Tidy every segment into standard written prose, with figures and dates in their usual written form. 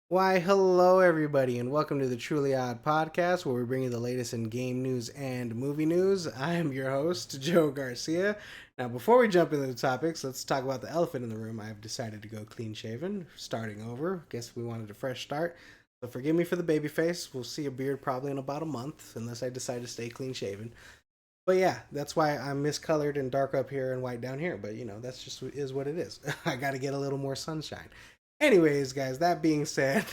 Why, hello everybody, and welcome to the Truly Odd Podcast, where we bring you the latest in game news and movie news. I am your host, Joe Garcia. Now, before we jump into the topics, let's talk about the elephant in the room. I've decided to go clean shaven, starting over. Guess we wanted a fresh start. So forgive me for the baby face. We'll see a beard probably in about a month, unless I decide to stay clean shaven. But yeah, that's why I'm miscolored and dark up here and white down here. But that's just is what it is. I got to get a little more sunshine. Anyways, guys, that being said,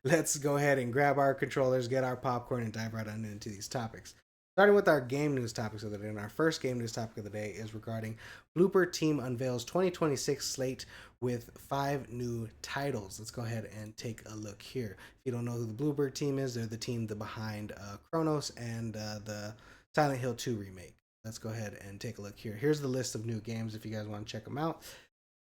let's go ahead and grab our controllers, get our popcorn, and dive right on into these topics. Starting with our game news topics of the day, and our first game news topic of the day is regarding Bloober Team unveils 2026 slate with 5 new titles. Let's go ahead and take a look here. If you don't know who the Bloober Team is, they're the team behind Chronos and the Silent Hill 2 remake. Let's go ahead and take a look here. Here's the list of new games if you guys want to check them out.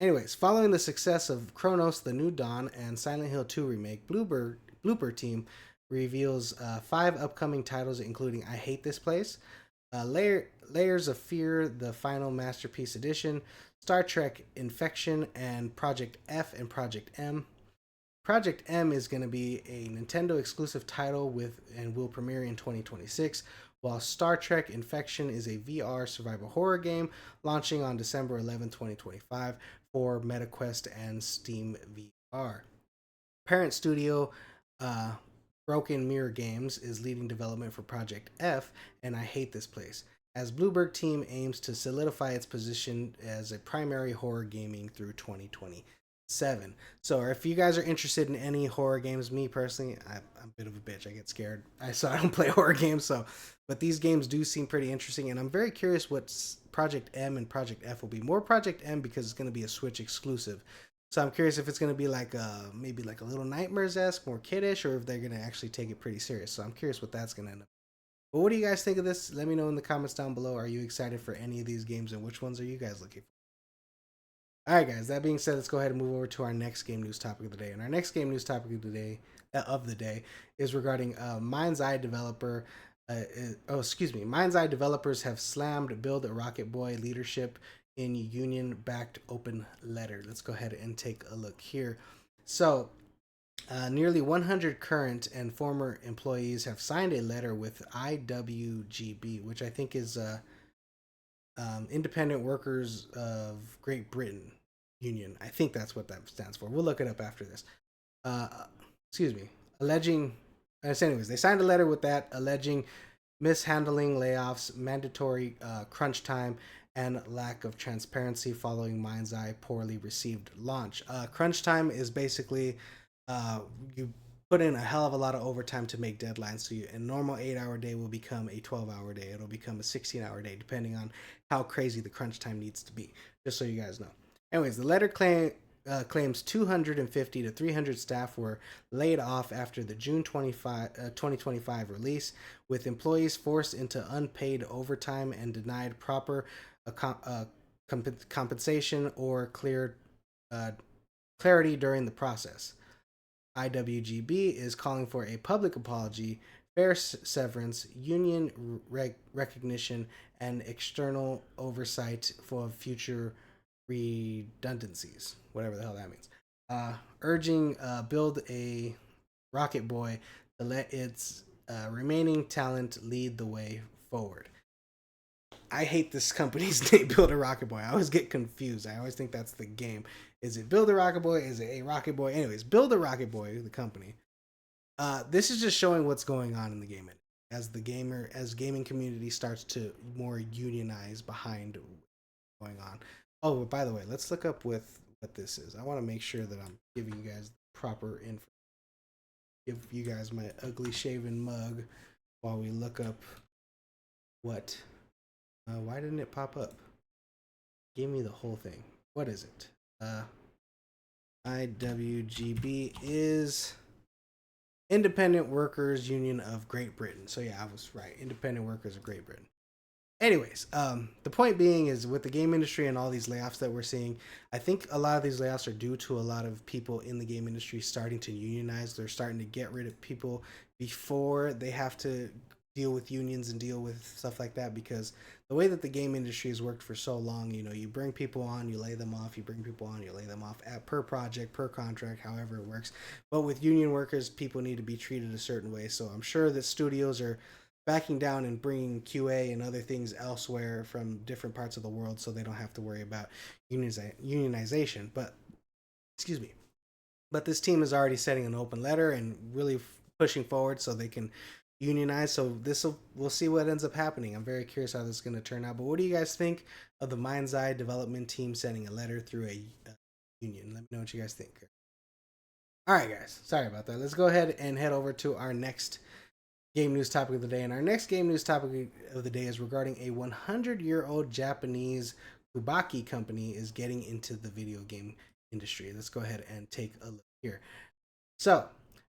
Anyways, following the success of Chronos, The New Dawn, and Silent Hill 2 remake, Bloober Team reveals 5 upcoming titles, including I Hate This Place, Layers of Fear, the Final Masterpiece Edition, Star Trek Infection, and Project F and Project M. Project M is going to be a Nintendo exclusive title and will premiere in 2026, while Star Trek Infection is a VR survival horror game launching on December 11, 2025 for MetaQuest and Steam VR. Parent studio uh, Broken Mirror Games is leading development for Project F, and I Hate This Place, as Bluebird Team aims to solidify its position as a primary horror gaming through 2027. So if you guys are interested in any horror games, me personally, I'm a bit of a bitch. I get scared. I don't play horror games, but these games do seem pretty interesting, and I'm very curious what Project M and Project F will be. More Project M because it's going to be a Switch exclusive. So I'm curious if it's going to be like maybe like a Little Nightmares esque, more kiddish, or if they're going to actually take it pretty serious. So I'm curious what that's going to end up. But what do you guys think of this? Let me know in the comments down below. Are you excited for any of these games, and which ones are you guys looking for? All right, guys. That being said, let's go ahead and move over to our next game news topic of the day. And our next game news topic of the day is regarding MindsEye developer. MindsEye developers have slammed Build a Rocket Boy leadership in union-backed open letter. Let's go ahead and take a look here. So, nearly 100 current and former employees have signed a letter with IWGB, which I think is Independent Workers of Great Britain Union. I think that's what that stands for. We'll look it up after this. Uh, excuse me. Alleging. Anyways, they signed a letter with that alleging mishandling layoffs, mandatory crunch time, and lack of transparency following MindsEye poorly received launch. Crunch time is basically you put in a hell of a lot of overtime to make deadlines. So a normal 8-hour day will become a 12-hour day. It'll become a 16-hour day, depending on how crazy the crunch time needs to be. Just so you guys know. Anyways, the letter claims 250 to 300 staff were laid off after the June 2025 release, with employees forced into unpaid overtime and denied proper compensation or clarity during the process. IWGB is calling for a public apology, fair severance, union recognition, and external oversight for future redundancies, whatever the hell that means. Urging Build a Rocket Boy to let its remaining talent lead the way forward. I hate this company's name, Build a Rocket Boy. I always get confused. I always think that's the game. Is it Build a Rocket Boy? Is it a Rocket Boy? Anyways, Build a Rocket Boy, the company. This is just showing what's going on in the game as gaming community starts to more unionize behind what's going on. Oh, by the way, let's look up with what this is. I want to make sure that I'm giving you guys proper info. Give you guys my ugly shaven mug while we look up what. Why didn't it pop up? Give me the whole thing. What is it? IWGB is Independent Workers Union of Great Britain. So yeah, I was right. Independent Workers of Great Britain. Anyways, the point being is with the game industry and all these layoffs that we're seeing, I think a lot of these layoffs are due to a lot of people in the game industry starting to unionize. They're starting to get rid of people before they have to deal with unions and deal with stuff like that, because the way that the game industry has worked for so long, you bring people on, you lay them off, you bring people on, you lay them off at per project, per contract, however it works. But with union workers, people need to be treated a certain way. So I'm sure that studios are backing down and bringing QA and other things elsewhere from different parts of the world, so they don't have to worry about unionization. But excuse me. But this team is already setting an open letter and really pushing forward so they can unionize. So we'll see what ends up happening. I'm very curious how this is going to turn out. But what do you guys think of the MindsEye development team sending a letter through a union? Let me know what you guys think. All right, guys. Sorry about that. Let's go ahead and head over to our next game news topic of the day. And our next game news topic of the day is regarding a 100-year-old Japanese Kabuki company is getting into the video game industry. Let's go ahead and take a look here. So,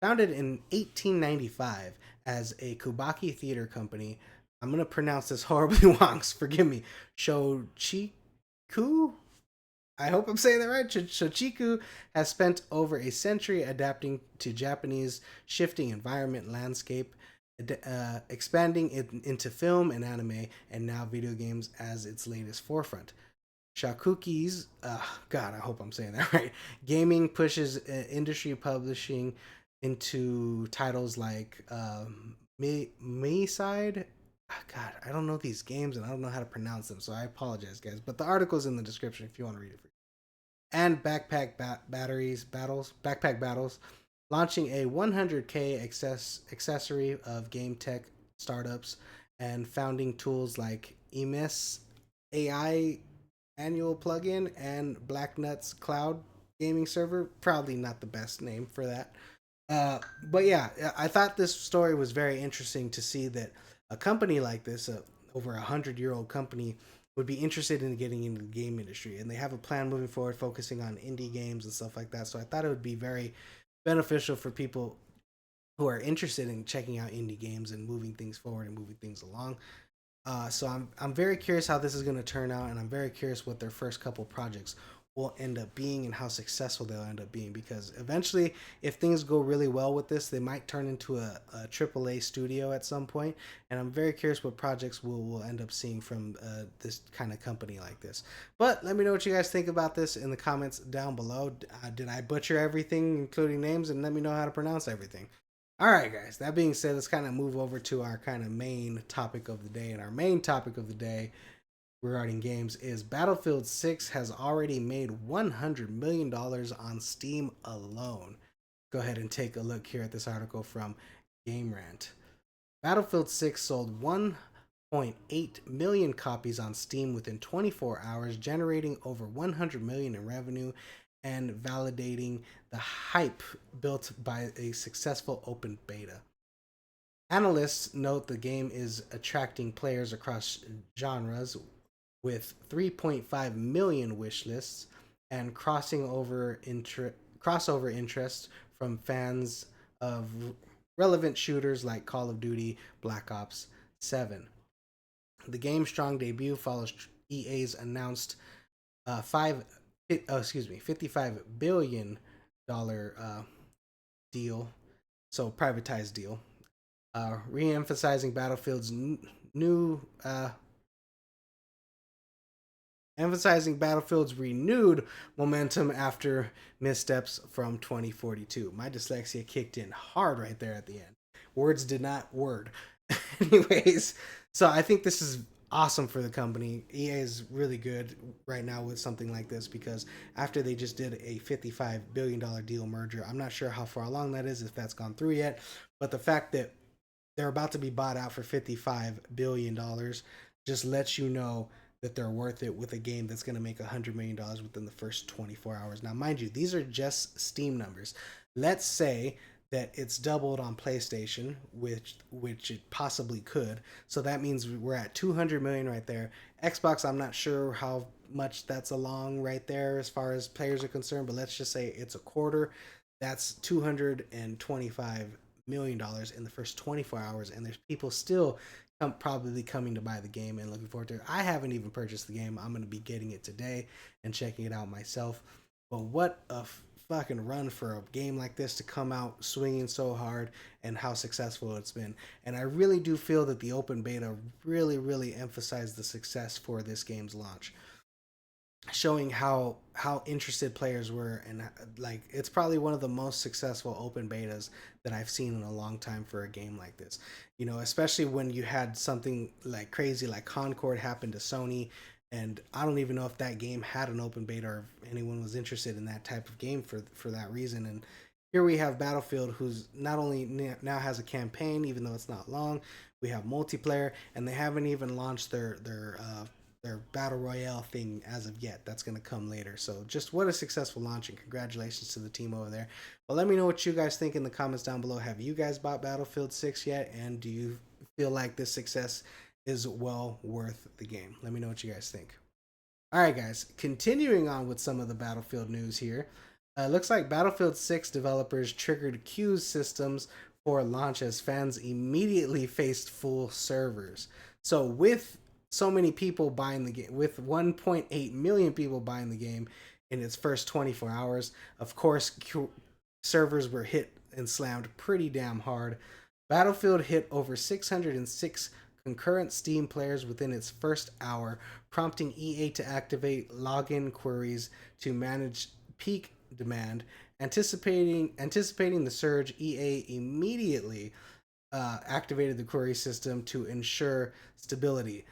founded in 1895 as a Kabuki theater company, I'm going to pronounce this horribly wrong, forgive me, Shochiku? I hope I'm saying that right. Shochiku has spent over a century adapting to Japanese shifting environment landscape, expanding it into film and anime, and now video games as its latest forefront. Shakuki's, God, I hope I'm saying that right. Gaming pushes industry publishing into titles like MindsEye. God, I don't know these games and I don't know how to pronounce them, so I apologize, guys. But the article's in the description if you want to read it. And backpack battles, launching a 100K accessory of game tech startups and founding tools like EMIS AI annual plugin and Blacknuts Cloud gaming server. Probably not the best name for that. But yeah, I thought this story was very interesting to see that a company like this, over 100-year-old company, would be interested in getting into the game industry, and they have a plan moving forward, focusing on indie games and stuff like that. So I thought it would be very beneficial for people who are interested in checking out indie games and moving things forward and moving things along. So I'm very curious how this is going to turn out, and I'm very curious what their first couple projects will end up being and how successful they'll end up being. Because eventually, if things go really well with this, they might turn into a AAA studio at some point. And I'm very curious what projects we'll end up seeing from this kind of company like this. But let me know what you guys think about this in the comments down below. Did I butcher everything, including names? And let me know how to pronounce everything. All right, guys. That being said, let's kind of move over to our kind of main topic of the day. And our main topic of the day regarding games is Battlefield 6 has already made $100 million on Steam alone. Go ahead and take a look here at this article from Game Rant. Battlefield 6 sold 1.8 million copies on Steam within 24 hours, generating over $100 million in revenue and validating the hype built by a successful open beta. Analysts note the game is attracting players across genres with 3.5 million wish lists and crossover interest from fans of relevant shooters like Call of Duty, Black Ops 7. The game's strong debut follows EA's announced $55 billion deal, so privatized deal, re-emphasizing Battlefield's emphasizing Battlefield's renewed momentum after missteps from 2042. My dyslexia kicked in hard right there at the end. Words did not word. Anyways, so I think this is awesome for the company. EA is really good right now with something like this, because after they just did a $55 billion deal merger, I'm not sure how far along that is, if that's gone through yet, but the fact that they're about to be bought out for $55 billion just lets you know that they're worth it with a game that's going to make $100 million within the first 24 hours. Now, mind you, these are just Steam numbers. Let's say that it's doubled on PlayStation, which it possibly could. So that means we're at 200 million right there. Xbox, I'm not sure how much that's along right there as far as players are concerned, but let's just say it's a quarter. That's $225 million in the first 24 hours, and there's people still probably coming to buy the game and looking forward to it. I haven't even purchased the game. I'm going to be getting it today and checking it out myself. But what a fucking run for a game like this to come out swinging so hard and how successful it's been. And I really do feel that the open beta really emphasized the success for this game's launch, showing how interested players were, and like it's probably one of the most successful open betas that I've seen in a long time for a game like this. You know, especially when you had something like crazy like Concord happen to Sony, and I don't even know if that game had an open beta or if anyone was interested in that type of game for that reason. And here we have Battlefield, who's not only now has a campaign, even though it's not long. We have multiplayer, and they haven't even launched their battle royale thing as of yet. That's going to come later. So just what a successful launch, and congratulations to the team over there. But let me know what you guys think in the comments down below. Have you guys bought Battlefield 6 yet? And do you feel like this success is well worth the game? Let me know what you guys think. All right, guys, continuing on with some of the Battlefield news here. Looks like Battlefield 6 developers triggered queues systems for launch as fans immediately faced full servers. So with so many people buying the game, with 1.8 million people buying the game in its first 24 hours, of course, servers were hit and slammed pretty damn hard. Battlefield hit over 606 concurrent Steam players within its first hour, prompting EA to activate login queries to manage peak demand. Anticipating the surge, EA immediately activated the query system to ensure stability,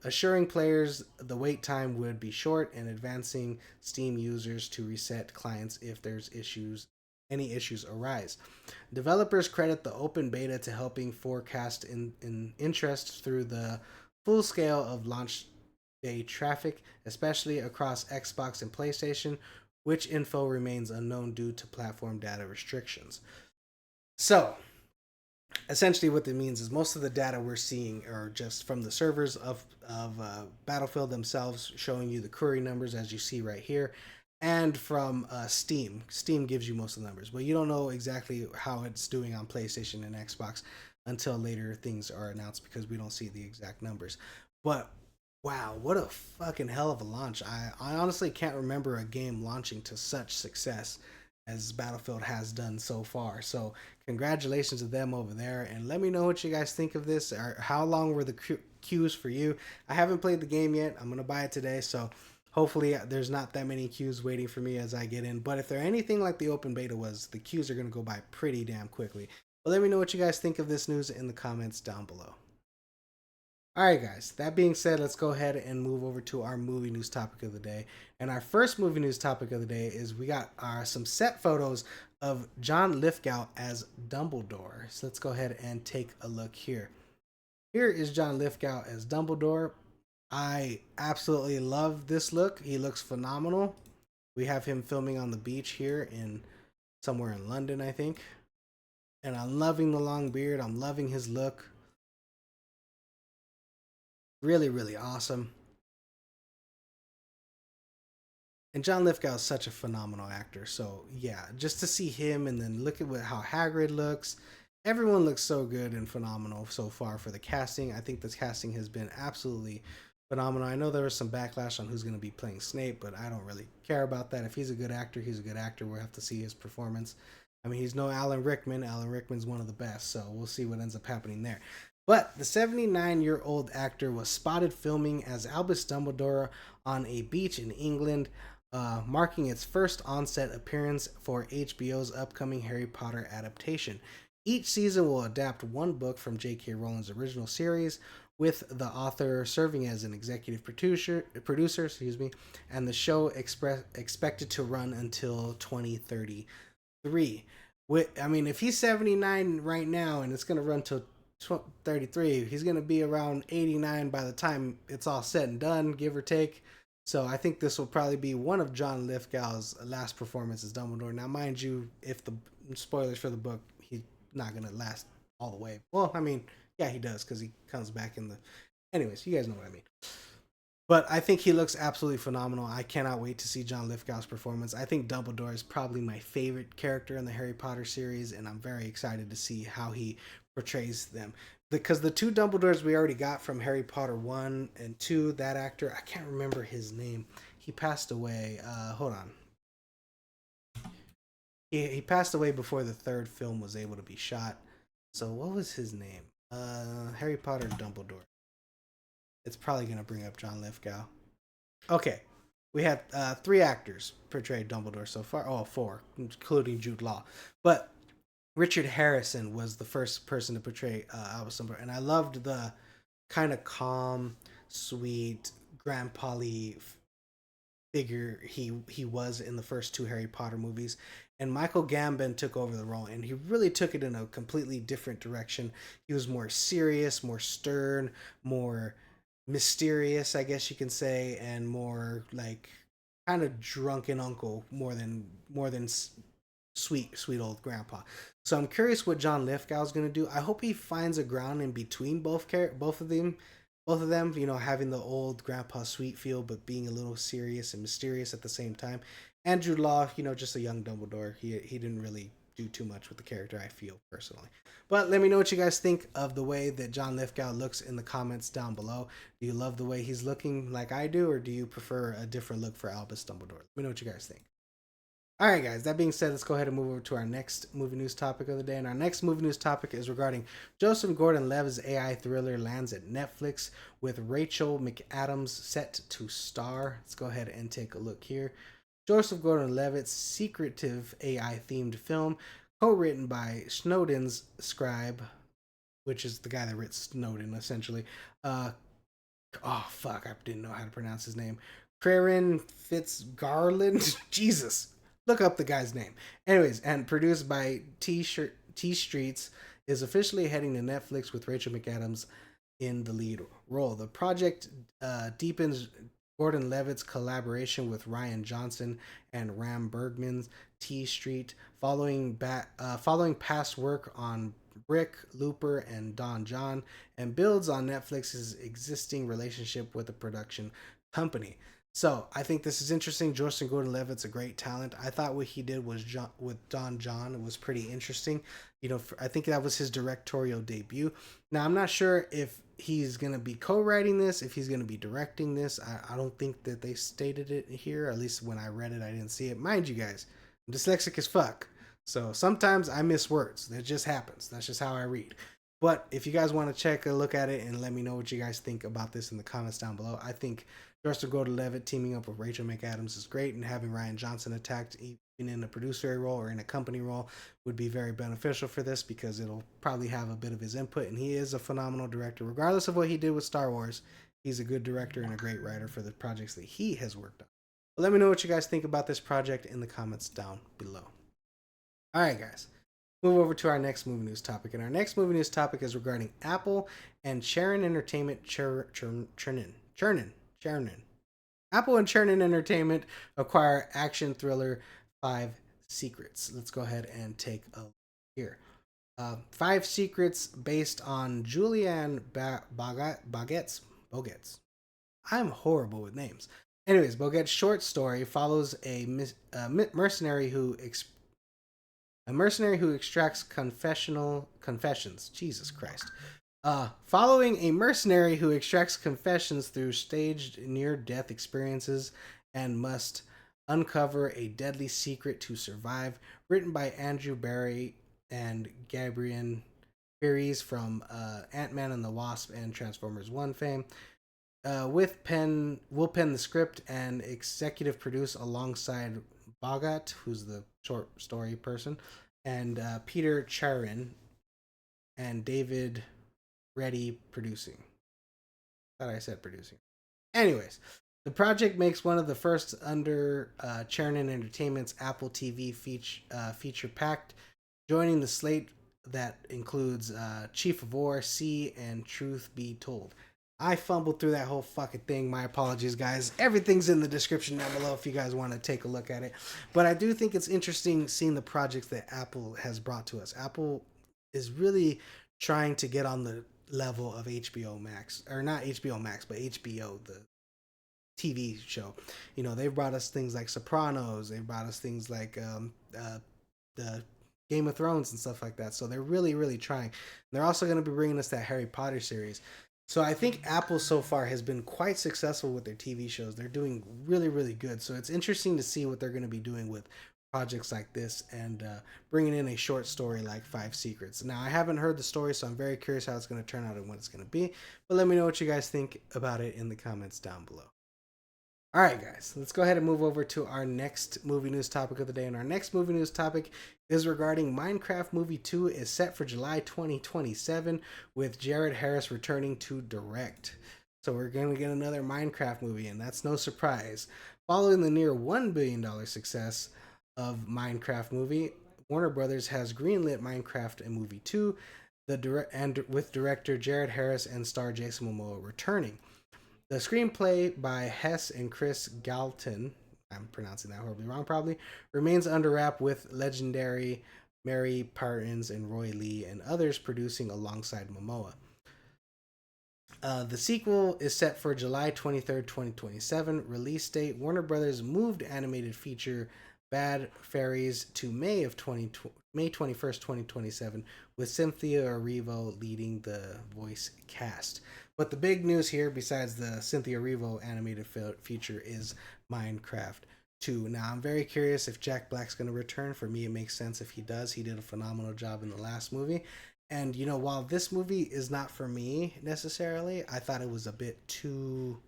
assuring players the wait time would be short and advancing Steam users to reset clients if there's any issues arise. Developers credit the open beta to helping forecast in interest through the full scale of launch day traffic, especially across Xbox and PlayStation, which info remains unknown due to platform data restrictions. So, essentially what that means is most of the data we're seeing are just from the servers of Battlefield themselves, showing you the query numbers as you see right here, and from Steam. Steam gives you most of the numbers, but you don't know exactly how it's doing on PlayStation and Xbox until later things are announced, because we don't see the exact numbers. But wow, what a fucking hell of a launch. I honestly can't remember a game launching to such success as Battlefield has done so far. So congratulations to them over there, and let me know what you guys think of this, or how long were the queues for you. I haven't played the game yet. I'm gonna buy it today, so hopefully there's not that many queues waiting for me as I get in. But if they're anything like the open beta was, the queues are gonna go by pretty damn quickly. But let me know what you guys think of this news in the comments down below. Alright guys, that being said, let's go ahead and move over to our movie news topic of the day. And our first movie news topic of the day is we got some set photos of John Lithgow as Dumbledore. So let's go ahead and take a look here. Here is John Lithgow as Dumbledore. I absolutely love this look. He looks phenomenal. We have him filming on the beach here in somewhere in London, I think. And I'm loving the long beard. I'm loving his look. Really awesome. And John Lithgow is such a phenomenal actor. So yeah, just to see him, and then look at how Hagrid looks. Everyone looks so good and phenomenal so far for the casting. I think this casting has been absolutely phenomenal. I know there was some backlash on who's going to be playing Snape, but I don't really care about that. If he's a good actor, he's a good actor. We'll have to see his performance. I mean, he's no Alan Rickman. Alan Rickman's one of the best, so we'll see what ends up happening there. But the 79-year-old actor was spotted filming as Albus Dumbledore on a beach in England, marking its first on-set appearance for HBO's upcoming Harry Potter adaptation. Each season will adapt one book from J.K. Rowling's original series, with the author serving as an executive producer, and the show expected to run until 2033. I mean, if he's 79 right now and it's going to run till 33, he's going to be around 89 by the time it's all said and done, give or take. So I think this will probably be one of John Lithgow's last performances as Dumbledore. Now, mind you, if the spoilers for the book, he's not going to last all the way. Well, I mean, yeah, he does, because he comes back in the... Anyways, you guys know what I mean. But I think he looks absolutely phenomenal. I cannot wait to see John Lithgow's performance. I think Dumbledore is probably my favorite character in the Harry Potter series, and I'm very excited to see how he portrays them. Because the two Dumbledores we already got from Harry Potter 1 and 2, that actor, I can't remember his name. He passed away. Hold on. he passed away before the third film was able to be shot. So what was his name? Harry Potter Dumbledore. It's probably gonna bring up John Lithgow. Okay, we had three actors portray Dumbledore so far. Oh, four, including Jude Law. But Richard Harrison was the first person to portray Albus Dumbledore, and I loved the kind of calm, sweet, grandpa-y figure he was in the first two Harry Potter movies. And Michael Gambon took over the role, and he really took it in a completely different direction. He was more serious, more stern, more mysterious, I guess you can say, and more like kind of drunken uncle more than sweet old grandpa. So I'm curious what John Lithgow is going to do. I hope he finds a ground in between both of them, having the old grandpa sweet feel, but being a little serious and mysterious at the same time. And Jude Law, just a young Dumbledore. He didn't really do too much with the character, I feel personally. But let me know what you guys think of the way that John Lithgow looks in the comments down below. Do you love the way he's looking like I do, or do you prefer a different look for Albus Dumbledore? Let me know what you guys think. All right, guys, that being said, let's go ahead and move over to our next movie news topic of the day. And our next movie news topic is regarding Joseph Gordon-Levitt's AI thriller lands at Netflix with Rachel McAdams set to star. Let's go ahead and take a look here. Joseph Gordon-Levitt's secretive AI-themed film, co-written by Snowden's scribe, which is the guy that wrote Snowden, essentially. Oh, fuck, I didn't know how to pronounce his name. Chernin Fitzgarland? Jesus. Look up the guy's name. Anyways, and produced by T Streets, is officially heading to Netflix with Rachel McAdams in the lead role. The project deepens Gordon-Levitt's collaboration with Ryan Johnson and Ram Bergman's T Street, following past work on Brick, Looper, and Don John, and builds on Netflix's existing relationship with the production company. So I think this is interesting. Joseph Gordon-Levitt's a great talent. I thought what he did was with Don John was pretty interesting. I think that was his directorial debut. Now I'm not sure if he's gonna be co-writing this, if he's gonna be directing this. I don't think that they stated it here. At least when I read it, I didn't see it. Mind you guys, I'm dyslexic as fuck, so sometimes I miss words. That just happens. That's just how I read. But if you guys want to check a look at it and let me know what you guys think about this in the comments down below, I think Joseph Gordon-Levitt teaming up with Rachel McAdams is great, and having Ryan Johnson attacked even in a producer role or in a company role would be very beneficial for this, because it'll probably have a bit of his input, and he is a phenomenal director. Regardless of what he did with Star Wars, he's a good director and a great writer for the projects that he has worked on. But let me know what you guys think about this project in the comments down below. All right, guys. Move over to our next movie news topic, and our next movie news topic is regarding Apple and Chernin Entertainment. Chernin. Apple and Chernin Entertainment acquire action thriller Five Secrets. Let's go ahead and take a look here. Five Secrets, based on Julian Boget's. I'm horrible with names. Anyways, Boget's short story follows a mercenary who extracts confessions. Jesus Christ. Following a mercenary who extracts confessions through staged near-death experiences and must uncover a deadly secret to survive. Written by Andrew Barry and Gabriel Pires from Ant-Man and the Wasp and Transformers 1 fame. Will pen the script and executive produce alongside Bogat, who's the short story person, and Peter Chernin and David Reddy producing. Thought I said producing. Anyways, the project makes one of the first under Chernin Entertainment's Apple TV feature packed, joining the slate that includes Chief of War, C, and Truth Be Told. I fumbled through that whole fucking thing. My apologies, guys. Everything's in the description down below if you guys want to take a look at it. But I do think it's interesting seeing the projects that Apple has brought to us. Apple is really trying to get on the level of HBO Max, or not HBO Max, but HBO, the TV show. They've brought us things like Sopranos. They've brought us things like the Game of Thrones and stuff like that. So they're really, really trying. They're also going to be bringing us that Harry Potter series. So I think Apple so far has been quite successful with their TV shows. They're doing really, really good. So it's interesting to see what they're going to be doing with projects like this and bringing in a short story like Five Secrets. Now, I haven't heard the story, so I'm very curious how it's going to turn out and what it's going to be. But let me know what you guys think about it in the comments down below. All right, guys, let's go ahead and move over to our next movie news topic of the day. And our next movie news topic is regarding Minecraft Movie 2 is set for July 2027 with Jared Harris returning to direct. So we're going to get another Minecraft movie, and that's no surprise. Following the near $1 billion success of Minecraft movie, Warner Brothers has greenlit Minecraft Movie 2, with director Jared Harris and star Jason Momoa returning. The screenplay by Hess and Chris Galton, I'm pronouncing that horribly wrong probably, remains under wrap with legendary Mary Partins and Roy Lee and others producing alongside Momoa. The sequel is set for July 23rd, 2027. Release date: Warner Brothers moved animated feature Bad Fairies to May 21st, 2027, with Cynthia Erivo leading the voice cast. But the big news here, besides the Cynthia Erivo animated feature, is Minecraft 2. Now, I'm very curious if Jack Black's going to return. For me, it makes sense if he does. He did a phenomenal job in the last movie. And, you know, while this movie is not for me necessarily, I thought it was a bit too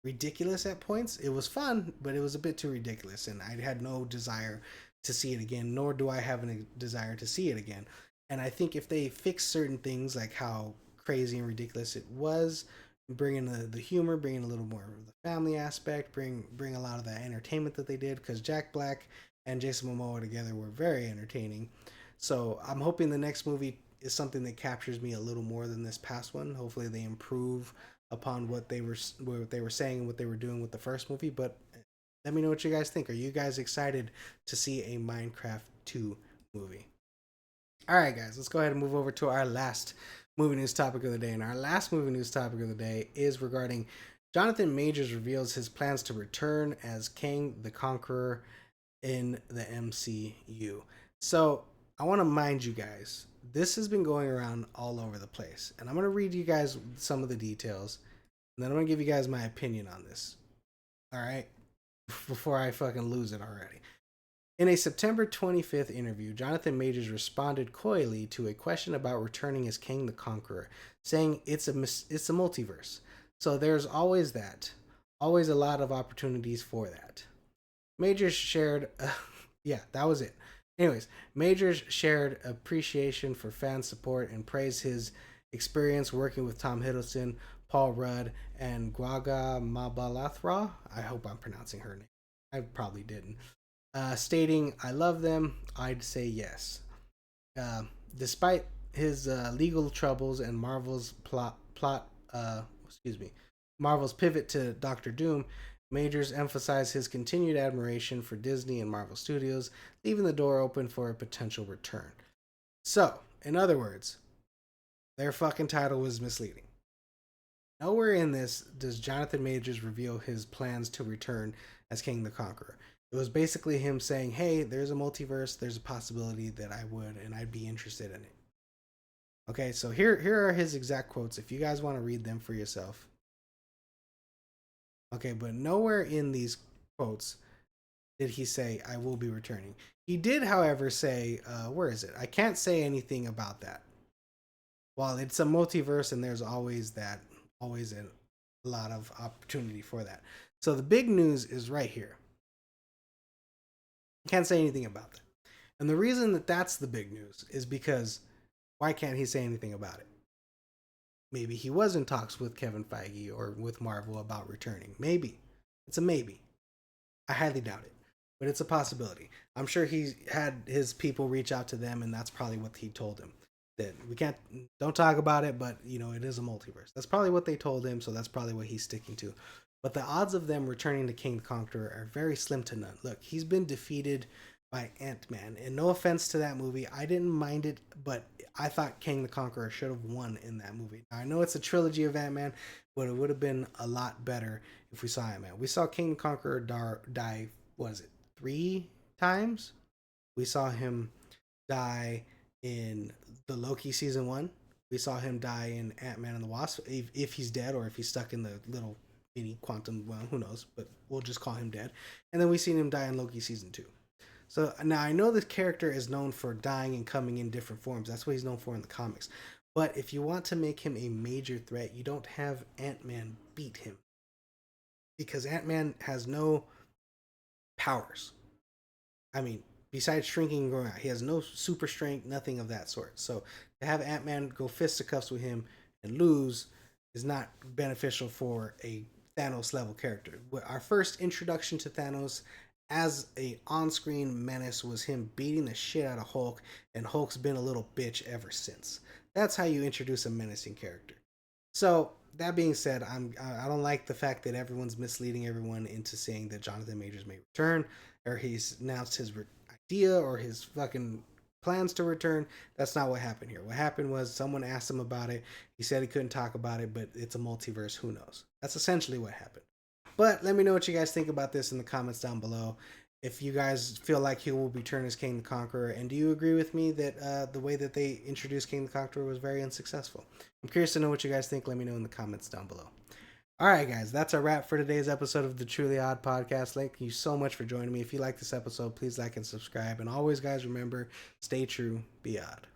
ridiculous at points. It was fun, but it was a bit too ridiculous. And I had no desire to see it again, nor do I have a desire to see it again. And I think if they fix certain things, like how crazy and ridiculous it was, bring in the humor, bring in a little more of the family aspect, bring a lot of that entertainment that they did, because Jack Black and Jason Momoa together were very entertaining. So I'm hoping the next movie is something that captures me a little more than this past one. Hopefully they improve upon what they were saying and what they were doing with the first movie. But let me know what you guys think. Are you guys excited to see a Minecraft 2 movie? All right, guys, let's go ahead and move over to our last movie news topic of the day. And our last movie news topic of the day is regarding Jonathan Majors reveals his plans to return as Kang the Conqueror in the MCU. So I want to mind you guys, this has been going around all over the place. And I'm going to read you guys some of the details. And then I'm going to give you guys my opinion on this. All right? Before I fucking lose it already. In a September 25th interview, Jonathan Majors responded coyly to a question about returning as Kang the Conqueror, saying it's a multiverse. So there's always that. Always a lot of opportunities for that. Majors shared... yeah, that was it. Anyways, Majors shared appreciation for fan support and praised his experience working with Tom Hiddleston, Paul Rudd, and Gaga Mabalathra. I hope I'm pronouncing her name. I probably didn't. Stating, "I love them. I'd say yes." Despite his legal troubles and Marvel's Marvel's pivot to Doctor Doom, Majors emphasized his continued admiration for Disney and Marvel Studios, leaving the door open for a potential return. So, in other words, their fucking title was misleading. Nowhere in this does Jonathan Majors reveal his plans to return as Kang the Conqueror. It was basically him saying, hey, there's a multiverse, there's a possibility that I would, and I'd be interested in it. Okay, so here are his exact quotes, if you guys want to read them for yourself. Okay, but nowhere in these quotes did he say, I will be returning. He did, however, say, where is it? I can't say anything about that. While it's a multiverse and there's always a lot of opportunity for that. So the big news is right here. Can't say anything about that. And the reason that that's the big news is because why can't he say anything about it? Maybe he was in talks with Kevin Feige or with Marvel about returning. Maybe. It's a maybe. I highly doubt it. But it's a possibility. I'm sure he had his people reach out to them, and that's probably what he told him. That don't talk about it, but, you know, it is a multiverse. That's probably what they told him, so that's probably what he's sticking to. But the odds of them returning to Kang the Conqueror are very slim to none. Look, he's been defeated by Ant-Man. And no offense to that movie, I didn't mind it, but I thought Kang the Conqueror should have won in that movie. Now, I know it's a trilogy of Ant-Man, but it would have been a lot better if we saw Ant-Man. We saw Kang the Conqueror die, what is it, 3 times? We saw him die in the Loki season 1. We saw him die in Ant-Man and the Wasp, if he's dead or if he's stuck in the little mini quantum, well, who knows, but we'll just call him dead. And then we seen him die in Loki season 2. So now I know this character is known for dying and coming in different forms. That's what he's known for in the comics. But if you want to make him a major threat, you don't have Ant-Man beat him because Ant-Man has no powers. I mean, besides shrinking and growing out, he has no super strength, nothing of that sort. So to have Ant-Man go fisticuffs with him and lose is not beneficial for a Thanos level character. Our first introduction to Thanos as a on-screen menace was him beating the shit out of Hulk, and Hulk's been a little bitch ever since. That's how you introduce a menacing character. So that being said, I don't like the fact that everyone's misleading everyone into saying that Jonathan Majors may return, or he's announced his idea or his fucking plans to return. That's not what happened here. What happened was someone asked him about it. He said he couldn't talk about it, but it's a multiverse. Who knows? That's essentially what happened. But let me know what you guys think about this in the comments down below. If you guys feel like he will return as King the Conqueror, and do you agree with me that the way that they introduced King the Conqueror was very unsuccessful? I'm curious to know what you guys think. Let me know in the comments down below. All right, guys, that's a wrap for today's episode of the Truly Odd Podcast. Thank you so much for joining me. If you like this episode, please like and subscribe. And always, guys, remember, stay true, be odd.